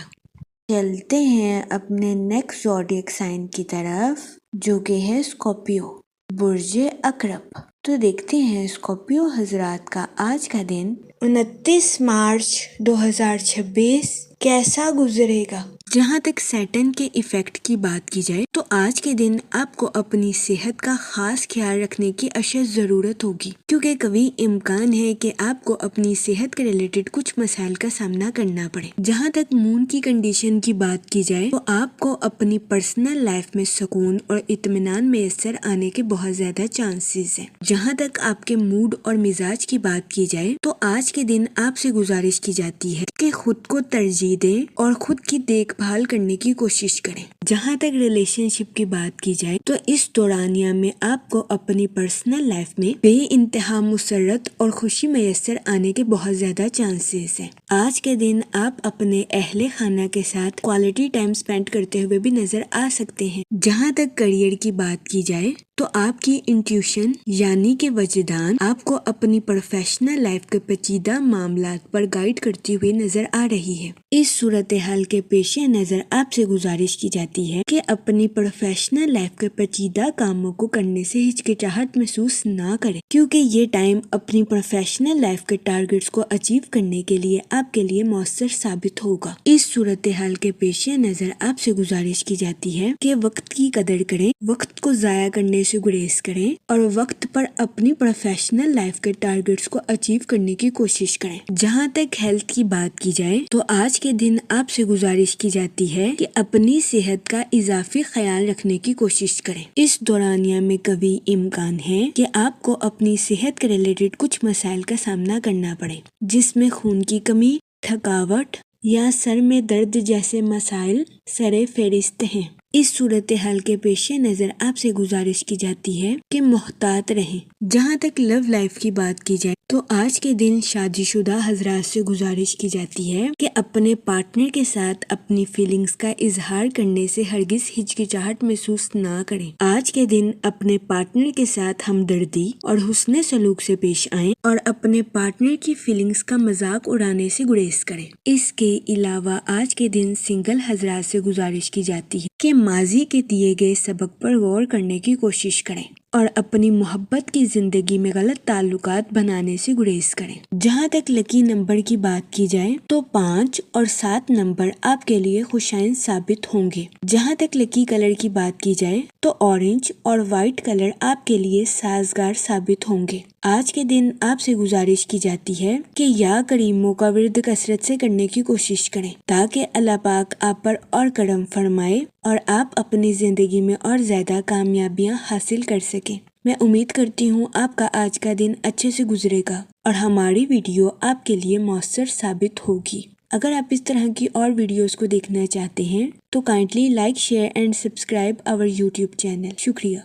چلتے ہیں اپنے نیکسٹ زوڈیک سائن کی طرف جو کہ ہے اسکارپیو، برج عقرب۔ تو دیکھتے ہیں اسکارپیو حضرات کا آج کا دن 29 مارچ 2026 کیسا گزرے گا۔ جہاں تک سیٹن کے ایفیکٹ کی بات کی جائے تو آج کے دن آپ کو اپنی صحت کا خاص خیال رکھنے کی اشد ضرورت ہوگی، کیونکہ کبھی امکان ہے کہ آپ کو اپنی صحت کے ریلیٹڈ کچھ مسائل کا سامنا کرنا پڑے۔ جہاں تک مون کی کنڈیشن کی بات کی جائے تو آپ کو اپنی پرسنل لائف میں سکون اور اطمینان میسر آنے کے بہت زیادہ چانسز ہیں۔ جہاں تک آپ کے موڈ اور مزاج کی بات کی جائے تو آج کے دن آپ سے گزارش کی جاتی ہے کہ خود کو ترجیح دیں اور خود کی دیکھ بھال کرنے کی کوشش کریں۔ جہاں تک ریلیشن شپ کی بات کی جائے تو اس دورانیہ میں آپ کو اپنی پرسنل لائف میں بے انتہا مسرت اور خوشی میسر آنے کے بہت زیادہ چانسز ہیں۔ آج کے دن آپ اپنے اہل خانہ کے ساتھ کوالٹی ٹائم سپینڈ کرتے ہوئے بھی نظر آ سکتے ہیں۔ جہاں تک کریئر کی بات کی جائے تو آپ کی انٹیوشن یعنی کہ وجدان آپ کو اپنی پروفیشنل لائف کے پیچیدہ معاملات پر گائیڈ کرتی ہوئی نظر آ رہی ہے۔ اس صورتحال کے پیش نظر آپ سے گزارش کی جاتی ہے کہ اپنی پروفیشنل لائف کے پیچیدہ کاموں کو کرنے سے ہچکچاہٹ محسوس نہ کریں، کیونکہ یہ ٹائم اپنی پروفیشنل لائف کے ٹارگٹس کو اچیو کرنے کے لیے آپ کے لیے مؤثر ثابت ہوگا۔ اس صورتحال کے پیش نظر آپ سے گزارش کی جاتی ہے کہ وقت کی قدر کریں، وقت کو ضائع کرنے سے گریز کریں اور وقت پر اپنی پروفیشنل لائف کے ٹارگٹس کو اچیو کرنے کی کوشش کریں۔ جہاں تک ہیلتھ کی بات کی جائے تو آج کے دن آپ سے گزارش کی جاتی ہے کہ اپنی صحت کا اضافی خیال رکھنے کی کوشش کریں۔ اس دورانیہ میں کبھی امکان ہے کہ آپ کو اپنی صحت کے ریلیٹڈ کچھ مسائل کا سامنا کرنا پڑے، جس میں خون کی کمی، تھکاوٹ یا سر میں درد جیسے مسائل سر فہرست ہیں۔ اس صورتحال کے پیش نظر آپ سے گزارش کی جاتی ہے کہ محتاط رہیں۔ جہاں تک لو لائف کی بات کی جائے تو آج کے دن شادی شدہ حضرات سے گزارش کی جاتی ہے کہ اپنے پارٹنر کے ساتھ اپنی فیلنگز کا اظہار کرنے سے ہرگز ہچکچاہٹ محسوس نہ کریں۔ آج کے دن اپنے پارٹنر کے ساتھ ہمدردی اور حسن سلوک سے پیش آئیں اور اپنے پارٹنر کی فیلنگز کا مذاق اڑانے سے گریز کریں۔ اس کے علاوہ آج کے دن سنگل حضرات سے گزارش کی جاتی ہے کہ ماضی کے دیے گئے سبق پر غور کرنے کی کوشش کریں۔ اور اپنی محبت کی زندگی میں غلط تعلقات بنانے سے گریز کریں۔ جہاں تک لکی نمبر کی بات کی جائے تو 5 اور 7 نمبر آپ کے لیے خوشائن ثابت ہوں گے۔ جہاں تک لکی کلر کی بات کی جائے تو اورنج اور وائٹ کلر آپ کے لیے سازگار ثابت ہوں گے۔ آج کے دن آپ سے گزارش کی جاتی ہے کہ یا کریموں کا ورد کثرت سے کرنے کی کوشش کریں تاکہ اللہ پاک آپ پر اور کرم فرمائے اور آپ اپنی زندگی میں اور زیادہ کامیابیاں حاصل کر سکیں۔ میں امید کرتی ہوں آپ کا آج کا دن اچھے سے گزرے گا اور ہماری ویڈیو آپ کے لیے مؤثر ثابت ہوگی۔ اگر آپ اس طرح کی اور ویڈیوز کو دیکھنا چاہتے ہیں تو kindly like share and subscribe our YouTube channel. شکریہ۔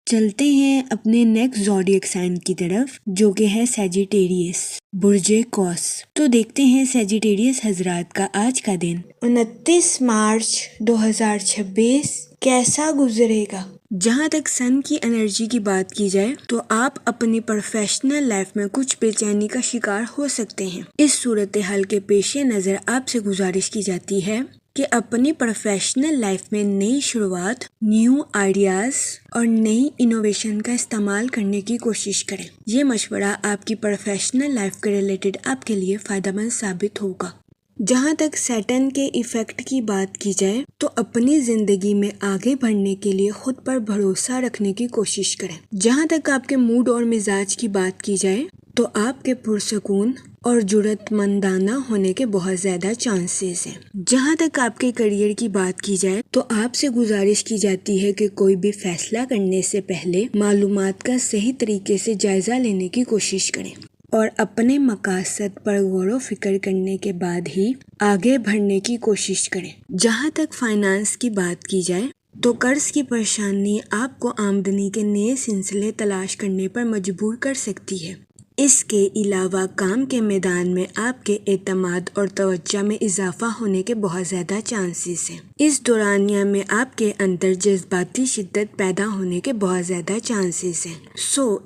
چلتے ہیں اپنے نیکسٹ زوڈیک سائن کی طرف جو کہ ہے سیجیٹیریس، برج قوس۔ تو دیکھتے ہیں سیجیٹیریس حضرات کا آج کا دن 29 مارچ 2026 کیسا گزرے گا۔ جہاں تک سن کی انرجی کی بات کی جائے تو آپ اپنی پروفیشنل لائف میں کچھ بے چینی کا شکار ہو سکتے ہیں۔ اس صورتحال کے پیش نظر آپ سے گزارش کی جاتی ہے کہ اپنی پروفیشنل لائف میں نئی شروعات، نیو آئیڈیاز اور نئی انوویشن کا استعمال کرنے کی کوشش کریں۔ یہ مشورہ آپ کی پروفیشنل لائف کے ریلیٹڈ آپ کے لیے فائدہ مند ثابت ہوگا۔ جہاں تک سیٹن کے ایفیکٹ کی بات کی جائے تو اپنی زندگی میں آگے بڑھنے کے لیے خود پر بھروسہ رکھنے کی کوشش کریں۔ جہاں تک آپ کے موڈ اور مزاج کی بات کی جائے تو آپ کے پرسکون اور جرأت مندانہ ہونے کے بہت زیادہ چانسز ہیں۔ جہاں تک آپ کے کیریئر کی بات کی جائے تو آپ سے گزارش کی جاتی ہے کہ کوئی بھی فیصلہ کرنے سے پہلے معلومات کا صحیح طریقے سے جائزہ لینے کی کوشش کریں اور اپنے مقاصد پر غور و فکر کرنے کے بعد ہی آگے بڑھنے کی کوشش کریں۔ جہاں تک فائنانس کی بات کی جائے تو قرض کی پریشانی آپ کو آمدنی کے نئے سلسلے تلاش کرنے پر مجبور کر سکتی ہے۔ اس کے علاوہ کام کے میدان میں آپ کے اعتماد اور توجہ میں اضافہ ہونے کے بہت زیادہ چانسز ہیں۔ اس دورانیہ میں آپ کے اندر جذباتی شدت پیدا ہونے کے بہت زیادہ چانسز ہیں۔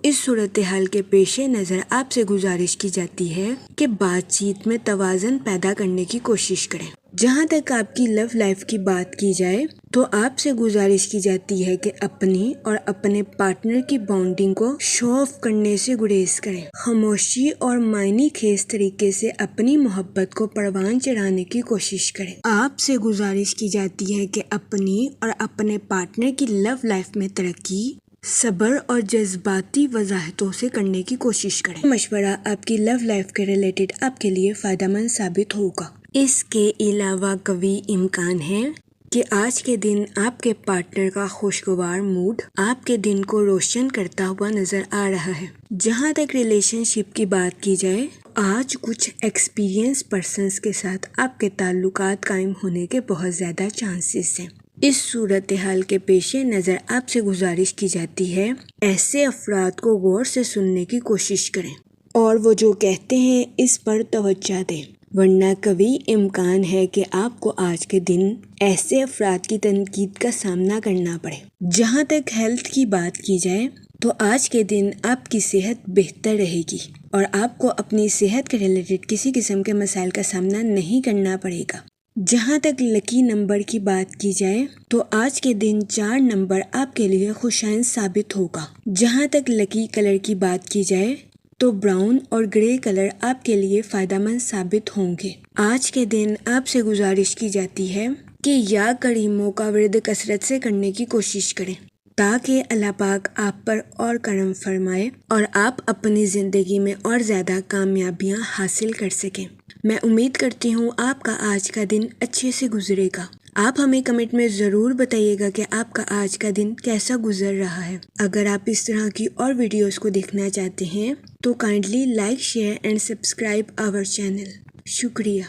اس صورتحال کے پیش نظر آپ سے گزارش کی جاتی ہے کہ بات چیت میں توازن پیدا کرنے کی کوشش کریں۔ جہاں تک آپ کی لو لائف کی بات کی جائے تو آپ سے گزارش کی جاتی ہے کہ اپنی اور اپنے پارٹنر کی بانڈنگ کو شو آف کرنے سے گریز کریں۔ خاموشی اور معنی خیز طریقے سے اپنی محبت کو پروان چڑھانے کی کوشش کریں۔ آپ سے گزارش کی جاتی ہے کہ اپنی اور اپنے پارٹنر کی لو لائف میں ترقی صبر اور جذباتی وضاحتوں سے کرنے کی کوشش کریں۔ مشورہ آپ کی لو لائف کے ریلیٹڈ آپ کے لیے فائدہ مند ثابت ہوگا۔ اس کے علاوہ قوی امکان ہے کہ آج کے دن آپ کے پارٹنر کا خوشگوار موڈ آپ کے دن کو روشن کرتا ہوا نظر آ رہا ہے۔ جہاں تک ریلیشن شپ کی بات کی جائے آج کچھ ایکسپیرینس پرسنز کے ساتھ آپ کے تعلقات قائم ہونے کے بہت زیادہ چانسز ہیں۔ اس صورتحال کے پیش نظر آپ سے گزارش کی جاتی ہے ایسے افراد کو غور سے سننے کی کوشش کریں اور وہ جو کہتے ہیں اس پر توجہ دیں، ورنہ قوی امکان ہے کہ آپ کو آج کے دن ایسے افراد کی تنقید کا سامنا کرنا پڑے۔ جہاں تک ہیلتھ کی بات کی جائے تو آج کے دن آپ کی صحت بہتر رہے گی اور آپ کو اپنی صحت کے ریلیٹڈ کسی قسم کے مسائل کا سامنا نہیں کرنا پڑے گا۔ جہاں تک لکی نمبر کی بات کی جائے تو آج کے دن 4 نمبر آپ کے لیے خوشائن ثابت ہوگا۔ جہاں تک لکی کلر کی بات کی جائے تو براؤن اور گرے کلر آپ کے لیے فائدہ مند ثابت ہوں گے۔ آج کے دن آپ سے گزارش کی جاتی ہے کہ یا کریموں کا ورد کثرت سے کرنے کی کوشش کریں تاکہ اللہ پاک آپ پر اور کرم فرمائے اور آپ اپنی زندگی میں اور زیادہ کامیابیاں حاصل کر سکیں۔ میں امید کرتی ہوں آپ کا آج کا دن اچھے سے گزرے گا۔ آپ ہمیں کمنٹ میں ضرور بتائیے گا کہ آپ کا آج کا دن کیسا گزر رہا ہے۔ اگر آپ اس طرح کی اور ویڈیوز کو دیکھنا چاہتے ہیں تو kindly like share and subscribe our channel. شکریہ۔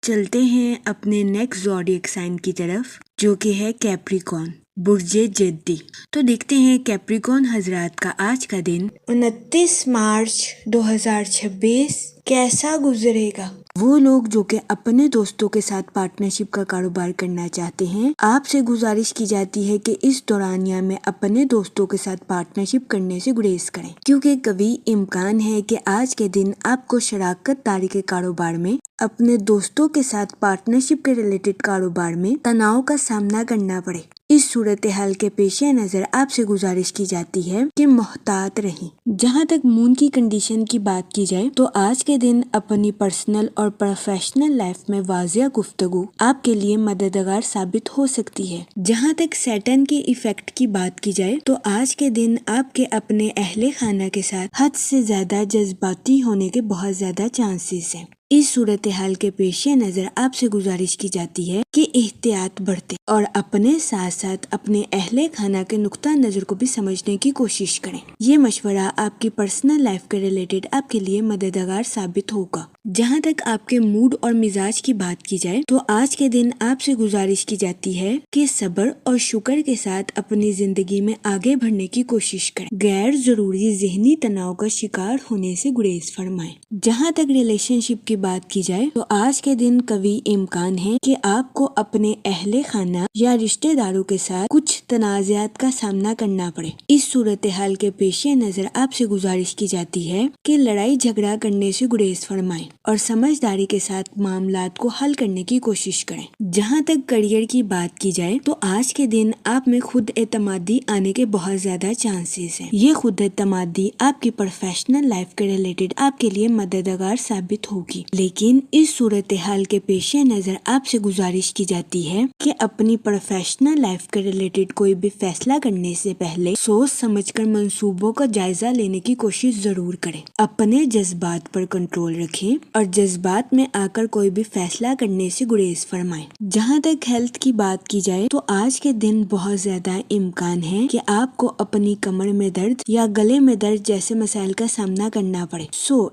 چلتے ہیں اپنے نیکسٹ زوڈیک سائن کی طرف جو کہ ہے کیپریکون، برج جدی۔ تو دیکھتے ہیں کیپریکون حضرات کا آج کا دن 29 مارچ 2026 کیسا گزرے گا۔ وہ لوگ جو کہ اپنے دوستوں کے ساتھ پارٹنرشپ کا کاروبار کرنا چاہتے ہیں آپ سے گزارش کی جاتی ہے کہ اس دورانیہ میں اپنے دوستوں کے ساتھ پارٹنرشپ کرنے سے گریز کریں کیونکہ قوی امکان ہے کہ آج کے دن آپ کو شراکت داری کے کاروبار میں اپنے دوستوں کے ساتھ پارٹنرشپ کے ریلیٹڈ کاروبار میں تناؤ کا سامنا کرنا پڑے۔ اس صورتحال کے پیش نظر آپ سے گزارش کی جاتی ہے کہ محتاط رہیں۔ جہاں تک مون کی کنڈیشن کی بات کی جائے تو آج کے دن اپنی پرسنل اور پروفیشنل لائف میں واضح گفتگو آپ کے لیے مددگار ثابت ہو سکتی ہے۔ جہاں تک سیٹرن کے ایفیکٹ کی بات کی جائے تو آج کے دن آپ کے اپنے اہل خانہ کے ساتھ حد سے زیادہ جذباتی ہونے کے بہت زیادہ چانسز ہیں۔ اس صورتحال کے پیش نظر آپ سے گزارش کی جاتی ہے کہ احتیاط برتیں اور اپنے ساتھ ساتھ اپنے اہل خانہ کے نقطہ نظر کو بھی سمجھنے کی کوشش کریں۔ یہ مشورہ آپ کی پرسنل لائف کے ریلیٹڈ آپ کے لیے مددگار ثابت ہوگا۔ جہاں تک آپ کے موڈ اور مزاج کی بات کی جائے تو آج کے دن آپ سے گزارش کی جاتی ہے کہ صبر اور شکر کے ساتھ اپنی زندگی میں آگے بڑھنے کی کوشش کریں۔ غیر ضروری ذہنی تناؤ کا شکار ہونے سے گریز فرمائیں۔ جہاں تک ریلیشن شپ کی بات کی جائے تو آج کے دن قوی امکان ہے کہ آپ کو اپنے اہل خانہ یا رشتہ داروں کے ساتھ کچھ تنازعات کا سامنا کرنا پڑے۔ اس صورتحال کے پیش نظر آپ سے گزارش کی جاتی ہے کہ لڑائی جھگڑا کرنے سے گریز فرمائیں اور سمجھداری کے ساتھ معاملات کو حل کرنے کی کوشش کریں۔ جہاں تک کریئر کی بات کی جائے تو آج کے دن آپ میں خود اعتمادی آنے کے بہت زیادہ چانسز ہیں۔ یہ خود اعتمادی آپ کی پروفیشنل لائف کے ریلیٹڈ آپ کے لیے مددگار ثابت ہوگی، لیکن اس صورتحال کے پیش نظر آپ سے گزارش کی جاتی ہے کہ اپنی پروفیشنل لائف کے ریلیٹڈ کوئی بھی فیصلہ کرنے سے پہلے سوچ سمجھ کر منصوبوں کا جائزہ لینے کی کوشش ضرور کریں۔ اپنے جذبات پر کنٹرول رکھیں اور جذبات میں آ کر کوئی بھی فیصلہ کرنے سے گریز فرمائیں۔ جہاں تک ہیلتھ کی بات کی جائے تو آج کے دن بہت زیادہ امکان ہے کہ آپ کو اپنی کمر میں درد یا گلے میں درد جیسے مسائل کا سامنا کرنا پڑے۔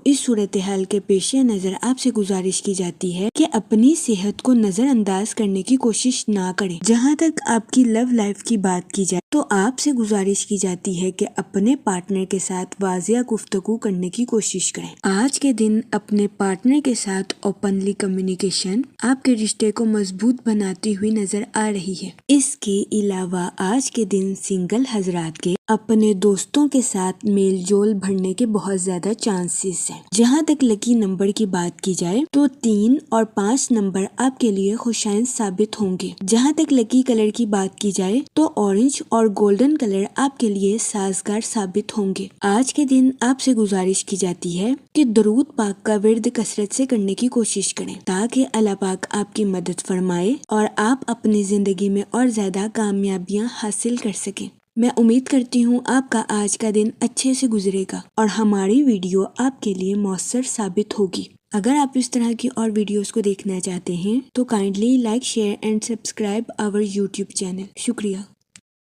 اس صورتحال کے پیش نظر آپ سے گزارش کی جاتی ہے کہ اپنی صحت کو نظر انداز کرنے کی کوشش نہ کریں۔ جہاں تک آپ کی لو لائف کی بات کی جائے تو آپ سے گزارش کی جاتی ہے کہ اپنے پارٹنر کے ساتھ واضح گفتگو کرنے کی کوشش کریں۔ آج کے دن اپنے پارٹنر کے ساتھ اوپنلی کمیونیکیشن آپ کے رشتے کو مضبوط بناتی ہوئی نظر آ رہی ہے۔ اس کے علاوہ آج کے دن سنگل حضرات کے اپنے دوستوں کے ساتھ میل جول بڑھنے کے بہت زیادہ چانسز ہیں۔ جہاں تک لکی نمبر کی بات کی جائے تو 3 اور 5 نمبر آپ کے لیے خوشائند ثابت ہوں گے۔ جہاں تک لکی کلر کی بات کی جائے تو اورنج اور گولڈن کلر آپ کے لیے سازگار ثابت ہوں گے۔ آج کے دن آپ سے گزارش کی جاتی ہے کہ درود پاک کا ورد کثرت سے کرنے کی کوشش کریں تاکہ اللہ پاک آپ کی مدد فرمائے اور آپ اپنی زندگی میں اور زیادہ کامیابیاں حاصل کر سکیں۔ میں امید کرتی ہوں آپ کا آج کا دن اچھے سے گزرے گا اور ہماری ویڈیو آپ کے لیے مؤثر ثابت ہوگی۔ اگر آپ اس طرح کی اور ویڈیوز کو دیکھنا چاہتے ہیں تو kindly like, share and subscribe our YouTube channel. شکریہ۔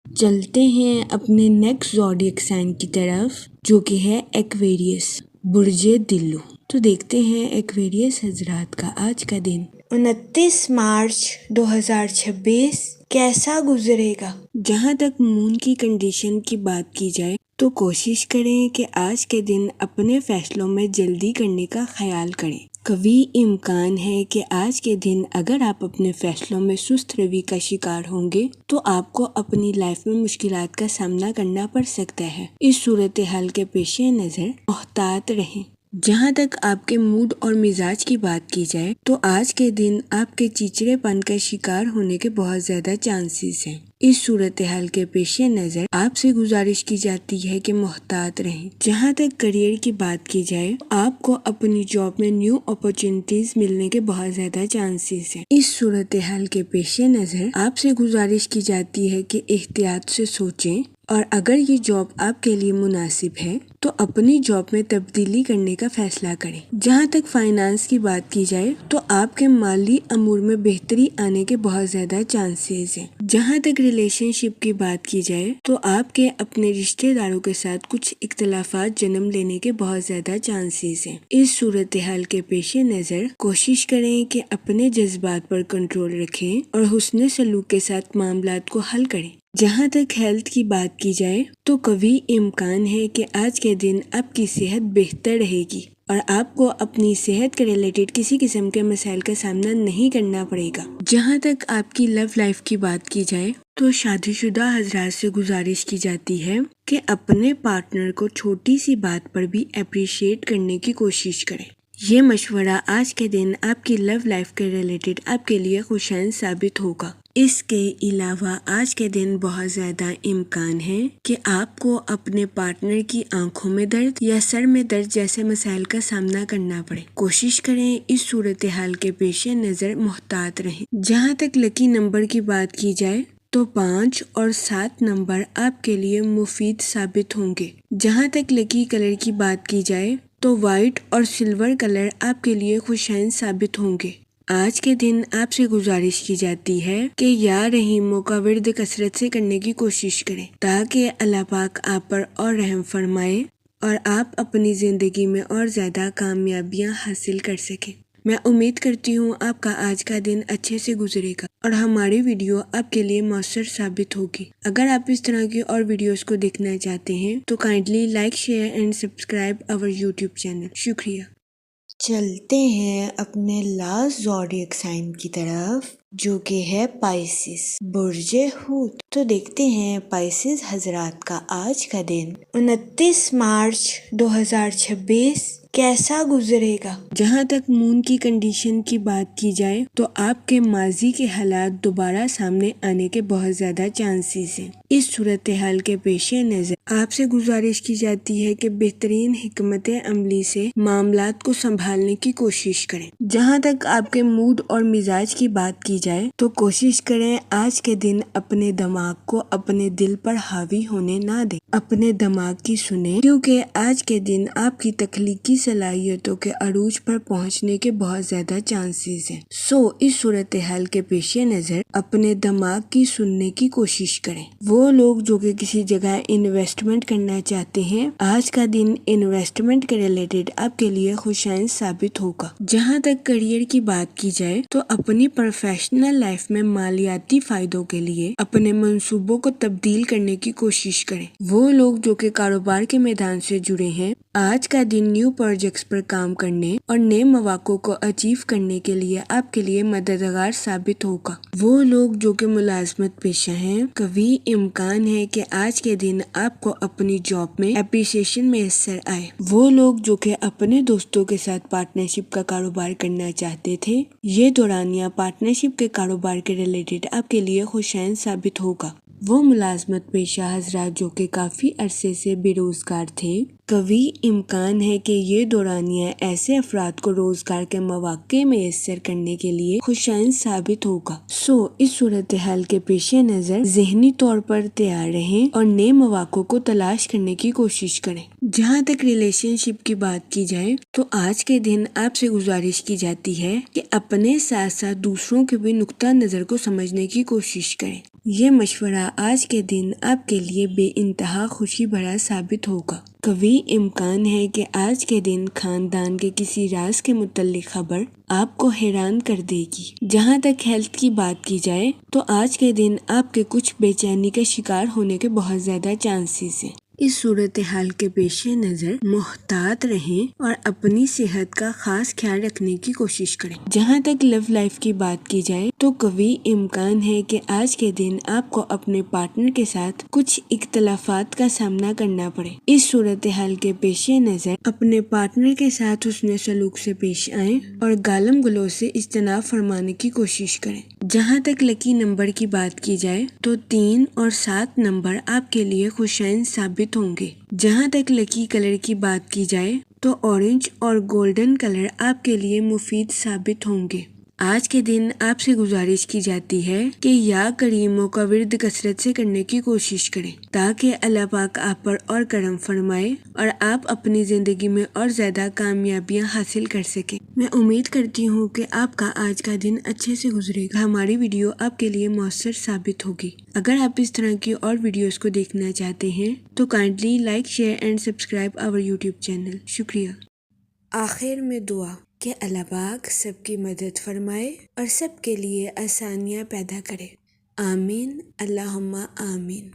چلتے ہیں اپنے نیکسٹ زوڈیک سائن کی طرف جو کہ ہے ایکویریس، برج دلو۔ تو دیکھتے ہیں ایکویریس حضرات کا آج کا دن 29 مارچ 2026 کیسا گزرے گا۔ جہاں تک مون کی کنڈیشن کی بات کی جائے تو کوشش کریں کہ آج کے دن اپنے فیصلوں میں جلدی کرنے کا خیال کریں۔ قوی امکان ہے کہ آج کے دن اگر آپ اپنے فیصلوں میں سست روی کا شکار ہوں گے تو آپ کو اپنی لائف میں مشکلات کا سامنا کرنا پڑ سکتا ہے۔ اس صورتحال کے پیش نظر محتاط رہیں۔ جہاں تک آپ کے موڈ اور مزاج کی بات کی جائے تو آج کے دن آپ کے چڑچڑے پن کا شکار ہونے کے بہت زیادہ چانسز ہیں۔ اس صورتحال کے پیش نظر آپ سے گزارش کی جاتی ہے کہ محتاط رہیں۔ جہاں تک کریئر کی بات کی جائے آپ کو اپنی جاب میں نیو اپرچونٹیز ملنے کے بہت زیادہ چانسز ہیں۔ اس صورتحال کے پیش نظر آپ سے گزارش کی جاتی ہے کہ احتیاط سے سوچیں اور اگر یہ جاب آپ کے لیے مناسب ہے تو اپنی جاب میں تبدیلی کرنے کا فیصلہ کریں۔ جہاں تک فائنانس کی بات کی جائے تو آپ کے مالی امور میں بہتری آنے کے بہت زیادہ چانسز ہیں۔ جہاں تک ریلیشن شپ کی بات کی جائے تو آپ کے اپنے رشتہ داروں کے ساتھ کچھ اختلافات جنم لینے کے بہت زیادہ چانسز ہیں۔ اس صورتحال کے پیش نظر کوشش کریں کہ اپنے جذبات پر کنٹرول رکھیں اور حسن سلوک کے ساتھ معاملات کو حل کریں۔ جہاں تک ہیلتھ کی بات کی جائے تو قوی امکان ہے کہ آج کے دن آپ کی صحت بہتر رہے گی اور آپ کو اپنی صحت کے ریلیٹڈ کسی قسم کے مسائل کا سامنا نہیں کرنا پڑے گا۔ جہاں تک آپ کی لو لائف کی بات کی جائے تو شادی شدہ حضرات سے گزارش کی جاتی ہے کہ اپنے پارٹنر کو چھوٹی سی بات پر بھی اپریشیٹ کرنے کی کوشش کریں۔ یہ مشورہ آج کے دن آپ کی لو لائف کے ریلیٹڈ آپ کے لیے خوشائن ثابت ہوگا۔ اس کے علاوہ آج کے دن بہت زیادہ امکان ہے کہ آپ کو اپنے پارٹنر کی آنکھوں میں درد یا سر میں درد جیسے مسائل کا سامنا کرنا پڑے۔ کوشش کریں اس صورتحال کے پیش نظر محتاط رہیں۔ جہاں تک لکی نمبر کی بات کی جائے تو 5 اور 7 نمبر آپ کے لیے مفید ثابت ہوں گے۔ جہاں تک لکی کلر کی بات کی جائے تو وائٹ اور سلور کلر آپ کے لیے خوشائن ثابت ہوں گے۔ آج کے دن آپ سے گزارش کی جاتی ہے کہ یا رحیموں کا ورد کثرت سے کرنے کی کوشش کریں تاکہ اللہ پاک آپ پر اور رحم فرمائے اور آپ اپنی زندگی میں اور زیادہ کامیابیاں حاصل کر سکیں۔ میں امید کرتی ہوں آپ کا آج کا دن اچھے سے گزرے گا اور ہماری ویڈیو آپ کے لیے مؤثر ثابت ہوگی۔ اگر آپ اس طرح کی اور ویڈیوز کو دیکھنا چاہتے ہیں تو kindly like share and subscribe our YouTube channel. شکریہ۔ چلتے ہیں اپنے لاسٹ زوڈیک سائن کی طرف جو کہ ہے پائسس، برج حوت۔ تو دیکھتے ہیں پائسس حضرات کا آج کا دن 29 مارچ 2026 کیسا گزرے گا۔ جہاں تک مون کی کنڈیشن کی بات کی جائے تو آپ کے ماضی کے حالات دوبارہ سامنے آنے کے بہت زیادہ چانسز ہیں۔ اس صورتحال کے پیش نظر آپ سے گزارش کی جاتی ہے کہ بہترین حکمت عملی سے معاملات کو سنبھالنے کی کوشش کریں۔ جہاں تک آپ کے موڈ اور مزاج کی بات کی جائے تو کوشش کریں آج کے دن اپنے دماغ کو اپنے دل پر حاوی ہونے نہ دیں، اپنے دماغ کی سنیں، کیونکہ آج کے دن آپ کی تخلیقی صلاحیتوں کے عروج پر پہنچنے کے بہت زیادہ چانسز ہیں۔ اس صورتحال کے پیش نظر اپنے دماغ کی سننے کی کوشش کریں۔ وہ لوگ جو کہ کسی جگہ انویسٹمنٹ کرنا چاہتے ہیں، آج کا دن انویسٹمنٹ کے ریلیٹڈ آپ کے لیے خوشائن ثابت ہوگا۔ جہاں تک کریئر کی بات کی جائے تو اپنی پروفیشنل لائف میں مالیاتی فائدوں کے لیے اپنے منصوبوں کو تبدیل کرنے کی کوشش کریں۔ وہ لوگ جو کہ کاروبار کے میدان سے جڑے ہیں، آج کا دن نیو پروجیکٹس پر کام کرنے اور نئے مواقع کو اچیو کرنے کے لیے آپ کے لیے مددگار ثابت ہوگا۔ وہ لوگ جو کہ ملازمت پیشہ ہیں، قوی امکان ہے کہ آج کے دن آپ کو اپنی جاب میں اپریسیشن میسر آئے۔ وہ لوگ جو کہ اپنے دوستوں کے ساتھ پارٹنرشپ کا کاروبار کرنا چاہتے تھے، یہ دورانیہ پارٹنرشپ کے کاروبار کے ریلیٹڈ آپ کے لیے خوشائن ثابت ہوگا۔ وہ ملازمت پیشہ حضرات جو کہ کافی عرصے سے بے روزگار تھے، قوی امکان ہے کہ یہ دورانیہ ایسے افراد کو روزگار کے مواقع میسر کرنے کے لیے خوشائن ثابت ہوگا۔ اس صورتحال کے پیش نظر ذہنی طور پر تیار رہیں اور نئے مواقع کو تلاش کرنے کی کوشش کریں۔ جہاں تک ریلیشن شپ کی بات کی جائے تو آج کے دن آپ سے گزارش کی جاتی ہے کہ اپنے ساتھ ساتھ دوسروں کے بھی نقطہ نظر کو سمجھنے کی کوشش کریں۔ یہ مشورہ آج کے دن آپ کے لیے بے انتہا خوشی بھرا ثابت ہوگا۔ قوی امکان ہے کہ آج کے دن خاندان کے کسی راز کے متعلق خبر آپ کو حیران کر دے گی۔ جہاں تک ہیلتھ کی بات کی جائے تو آج کے دن آپ کے کچھ بے چینی کا شکار ہونے کے بہت زیادہ چانسز ہیں۔ اس صورتحال کے پیش نظر محتاط رہیں اور اپنی صحت کا خاص خیال رکھنے کی کوشش کریں۔ جہاں تک لو لائف کی بات کی جائے تو قوی امکان ہے کہ آج کے دن آپ کو اپنے پارٹنر کے ساتھ کچھ اختلافات کا سامنا کرنا پڑے۔ اس صورتحال کے پیش نظر اپنے پارٹنر کے ساتھ حسن سلوک سے پیش آئیں اور گالم گلوچ سے اجتناب فرمانے کی کوشش کریں۔ جہاں تک لکی نمبر کی بات کی جائے تو 3 اور 7 نمبر آپ کے لیے خوشائن ثابت ہوں گے۔ جہاں تک لکی کلر کی بات کی جائے تو اورنج اور گولڈن کلر آپ کے لیے مفید ثابت ہوں گے۔ آج کے دن آپ سے گزارش کی جاتی ہے کہ یا کریموں کا ورد کثرت سے کرنے کی کوشش کریں تاکہ اللہ پاک آپ پر اور کرم فرمائے اور آپ اپنی زندگی میں اور زیادہ کامیابیاں حاصل کر سکیں۔ میں امید کرتی ہوں کہ آپ کا آج کا دن اچھے سے گزرے گا۔ ہماری ویڈیو آپ کے لیے مؤثر ثابت ہوگی۔ اگر آپ اس طرح کی اور ویڈیوز کو دیکھنا چاہتے ہیں تو kindly like share and subscribe our YouTube channel. شکریہ۔ آخر میں دعا کہ اللہ پاک سب کی مدد فرمائے اور سب کے لیے آسانیاں پیدا کرے۔ آمین، اللہم آمین۔